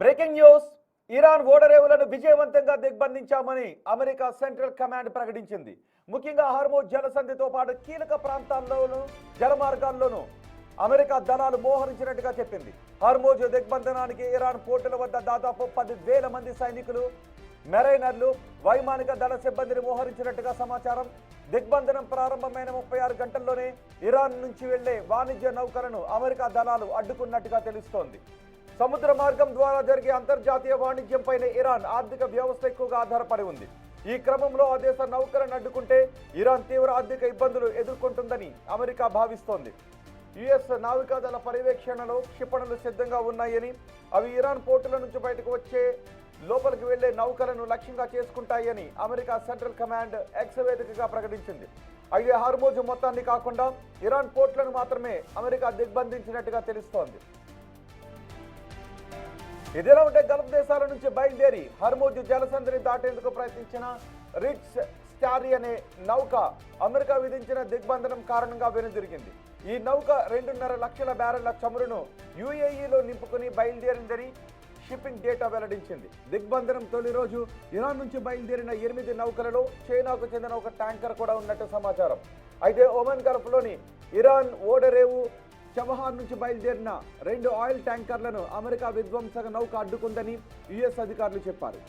Breaking news. Iran ఓడరేవులను విజయవంతంగా దిగ్బంధించామని America central command ప్రకటించింది. ముఖ్యంగా హార్మోజ్ జలసంధితో పాటు కీలక ప్రాంతాల్లోనూ జలమార్గాల్లోనూ అమెరికా దళాలు మోహరించినట్టుగా చెప్పింది. హార్మోజ్ దిగ్బంధనానికి ఇరాన్ పోర్టుల వద్ద దాదాపు 10,000 మంది సైనికులు, మెరైనర్లు, వైమానిక దళ సిబ్బందిని మోహరించినట్టుగా సమాచారం. దిగ్బంధనం ప్రారంభమైన 36 గంటల్లోనే ఇరాన్ నుంచి వెళ్లే వాణిజ్య నౌకలను అమెరికా దళాలు అడ్డుకున్నట్టుగా తెలుస్తోంది. సముద్ర మార్గం ద్వారా జరిగే అంతర్జాతీయ వాణిజ్యంపైనే ఇరాన్ ఆర్థిక వ్యవస్థ ఎక్కువగా ఆధారపడి ఉంది. ఈ క్రమంలో ఆ దేశ నౌకలను అడ్డుకుంటే ఇరాన్ తీవ్ర ఆర్థిక ఇబ్బందులు ఎదుర్కొంటుందని అమెరికా భావిస్తోంది. యుఎస్ నావికాదళ పర్యవేక్షణలో క్షిపణులు సిద్ధంగా ఉన్నాయని, అవి ఇరాన్ పోర్టుల నుంచి బయటకు వచ్చే లోపలికి వెళ్లే నౌకలను లక్ష్యంగా చేసుకుంటాయని అమెరికా సెంట్రల్ కమాండ్ ఎక్స్ వేదికగా ప్రకటించింది. అయితే హార్మోజ్ మొత్తాన్ని కాకుండా ఇరాన్ పోర్టులను మాత్రమే అమెరికా దిగ్బంధించినట్టుగా తెలుస్తోంది. ఇదిలా ఉంటే గల్ఫ్ దేశాల నుంచి బయలుదేరి హార్మోజ్ జలసంధిని దాటేందుకు ప్రయత్నించిన రిచ్ స్టారీ అనే నౌక అమెరికా విధించిన దిగ్బంధనం కారణంగా వెనుదిరిగింది. ఈ నౌక 2.5 లక్షల బ్యారెళ్ల చమురును యుఏఈలో నింపుకుని బయలుదేరిందని షిప్పింగ్ డేటా వెల్లడించింది. దిగ్బంధనం తొలి రోజు ఇరాన్ నుంచి బయలుదేరిన 8 నౌకలలో చైనాకు చెందిన ఒక ట్యాంకర్ కూడా ఉన్నట్టు సమాచారం. అయితే ఒమన్ గల్ఫ్లోని ఇరాన్ ఓడరేవు చబహార్ నుంచి బయలుదేరిన 2 ఆయిల్ ట్యాంకర్లను అమెరికా విధ్వంసక నౌక అడ్డుకుందని యుఎస్ అధికారులు చెప్పారు.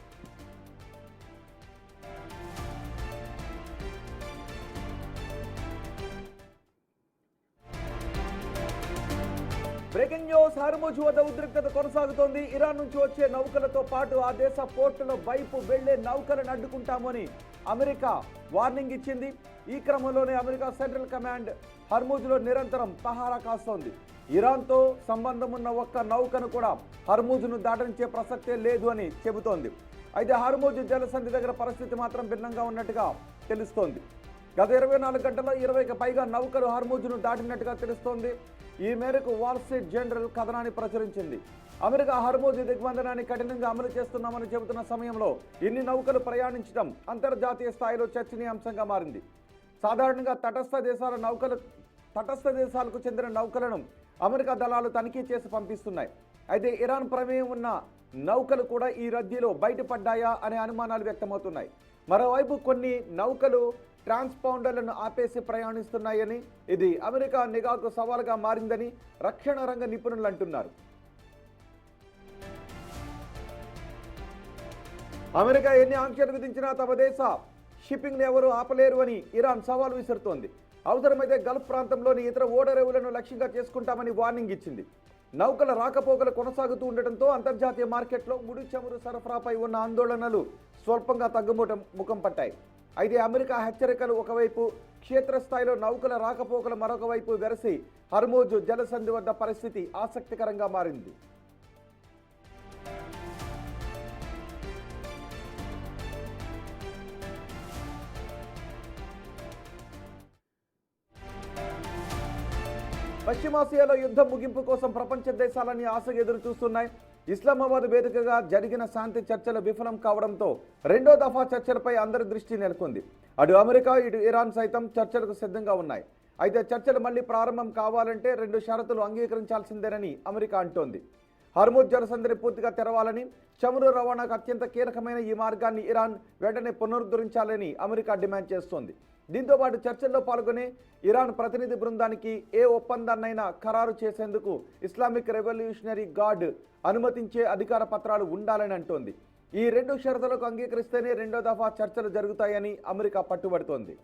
Breaking news. హార్మోజ్ వద్ద ఉద్రిక్తత కొనసాగుతోంది. ఇరాన్ నుంచి వచ్చే నౌకలతో పాటు ఆ దేశ పోర్టుల వైపు వెళ్లే నౌకలను అడ్డుకుంటామని అమెరికా వార్నింగ్ ఇచ్చింది. ఈ క్రమంలోనే అమెరికా సెంట్రల్ కమాండ్ హార్మోజ్లో నిరంతరం పహారా కాస్తోంది. ఇరాన్తో సంబంధం ఉన్న ఒక్క నౌకను కూడా హార్మోజ్ను దాటించే ప్రసక్తే లేదు అని చెబుతోంది. అయితే హార్మోజ్ జలసంధి దగ్గర పరిస్థితి మాత్రం భిన్నంగా ఉన్నట్టుగా తెలుస్తోంది. గత 24 గంటల్లో 20కి పైగా నౌకలు హార్మోజ్ను దాటినట్టుగా తెలుస్తోంది. ఈ మేరకు వాల్ స్ట్రీట్ జర్నల్ కథనాన్ని ప్రచురించింది. అమెరికా హార్మోజ్ దిగ్బంధనాన్ని కఠినంగా అమలు చేస్తున్నామని చెబుతున్న సమయంలో ఇన్ని నౌకలు ప్రయాణించడం అంతర్జాతీయ స్థాయిలో చర్చనీయాంశంగా మారింది. సాధారణంగా తటస్థ దేశాలకు చెందిన నౌకలను అమెరికా దళాలు తనిఖీ చేసి పంపిస్తున్నాయి. అయితే ఇరాన్ ప్రమేయం ఉన్న నౌకలు కూడా ఈ రద్దీలో బయటపడ్డాయా అనే అనుమానాలు వ్యక్తమవుతున్నాయి. మరోవైపు కొన్ని నౌకలు ట్రాన్స్పాండర్లను ఆపేసి ప్రయాణిస్తున్నాయని, ఇది అమెరికా నిఘాకు సవాలుగా మారిందని రక్షణ రంగ నిపుణులు అంటున్నారు. అమెరికా ఎన్ని ఆంక్షలు విధించినా తమ దేశ షిప్పింగ్ను ఎవరూ ఆపలేరు అని ఇరాన్ సవాల్ విసురుతోంది. అవసరమైతే గల్ఫ్ ప్రాంతంలోని ఇతర ఓడరేవులను లక్ష్యంగా చేసుకుంటామని వార్నింగ్ ఇచ్చింది. నౌకల రాకపోకలు కొనసాగుతూ ఉండటంతో అంతర్జాతీయ మార్కెట్లో ముడి చమురు సరఫరాపై ఉన్న ఆందోళనలు స్వల్పంగా ముఖం పట్టాయి. అయితే అమెరికా హెచ్చరికలు ఒకవైపు, క్షేత్రస్థాయిలో నౌకల రాకపోకలు మరొక వైపు వెరసి హార్మోజ్ జలసంధి వద్ద పరిస్థితి ఆసక్తికరంగా మారింది. పశ్చిమాసియాలో యుద్ధం ముగింపు కోసం ప్రపంచ దేశాలన్నీ ఆశగా ఎదురు చూస్తున్నాయి. ఇస్లామాబాద్ వేదికగా జరిగిన శాంతి చర్చలు విఫలం కావడంతో రెండో దఫా చర్చలపై అందరి దృష్టి నెలకొంది. అటు అమెరికా, ఇటు ఇరాన్ సైతం చర్చలకు సిద్ధంగా ఉన్నాయి. అయితే చర్చలు మళ్లీ ప్రారంభం కావాలంటే 2 షరతులు అంగీకరించాల్సిందేనని అమెరికా అంటోంది. హార్మోజ్ జలసంధిని పూర్తిగా తెరవాలని, చమురు రవాణాకు అత్యంత కీలకమైన ఈ మార్గాన్ని ఇరాన్ వెంటనే పునరుద్ధరించాలని అమెరికా డిమాండ్ చేస్తోంది. దీంతో పాటు చర్చల్లో పాల్గొనే ఇరాన్ ప్రతినిధి బృందానికి ఏ ఒప్పందాన్నైనా ఖరారు చేసేందుకు ఇస్లామిక్ రెవల్యూషనరీ గార్డ్ అనుమతించే అధికార పత్రాలు ఉండాలని అంటోంది. ఈ 2 షరతులకు అంగీకరిస్తేనే రెండో దఫా చర్చలు జరుగుతాయని అమెరికా పట్టుబడుతోంది.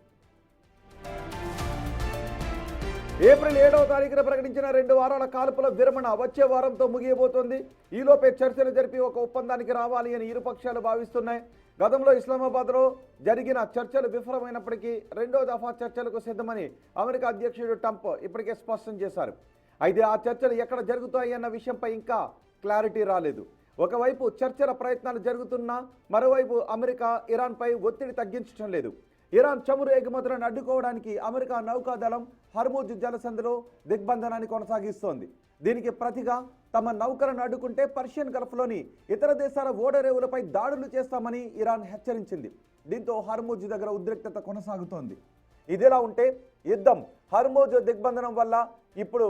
ఏప్రిల్ 7వ తారీఖున ప్రకటించిన 2 వారాల కాల్పుల విరమణ వచ్చే వారంతో ముగియబోతోంది. ఈలోపే చర్చలు జరిపి ఒక ఒప్పందానికి రావాలి అని ఇరుపక్షాలు భావిస్తున్నాయి. గతంలో ఇస్లామాబాద్లో జరిగిన చర్చలు విఫలమైనప్పటికీ రెండో దఫా చర్చలకు సిద్ధమని అమెరికా అధ్యక్షుడు ట్రంప్ ఇప్పటికే స్పష్టం చేశారు. అయితే ఆ చర్చలు ఎక్కడ జరుగుతాయి అన్న విషయంపై ఇంకా క్లారిటీ రాలేదు. ఒకవైపు చర్చల ప్రయత్నాలు జరుగుతున్నా మరోవైపు అమెరికా ఇరాన్పై ఒత్తిడి తగ్గించడం లేదు. ఇరాన్ చమురు ఎగుమతులను అడ్డుకోవడానికి అమెరికా నౌకాదళం హార్మోజ్ జలసంధిలో దిగ్బంధనాన్ని కొనసాగిస్తోంది. దీనికి ప్రతిగా తమ నౌకలను అడ్డుకుంటే పర్షియన్ గల్ఫ్లోని ఇతర దేశాల ఓడరేవులపై దాడులు చేస్తామని ఇరాన్ హెచ్చరించింది. దీంతో హార్మోజ్ దగ్గర ఉద్రిక్తత కొనసాగుతోంది. ఇదిలా ఉంటే యుద్ధం హార్మోజ్ దిగ్బంధనం వల్ల ఇప్పుడు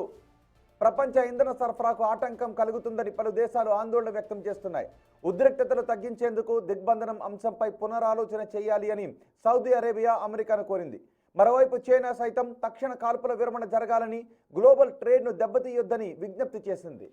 ప్రపంచ ఇంధన సరఫరాకు ఆటంకం కలుగుతుందని పలు దేశాలు ఆందోళన వ్యక్తం చేస్తున్నాయి. ఉద్రిక్తతలు తగ్గించేందుకు దిగ్బంధనం అంశంపై పునరాలోచన చేయాలి అని సౌదీ అరేబియా అమెరికాను కోరింది. మరోవైపు చైనా సైతం తక్షణ కాల్పుల విరమణ జరగాలని, గ్లోబల్ ట్రేడ్ను దెబ్బతీయొద్దని విజ్ఞప్తి చేసింది.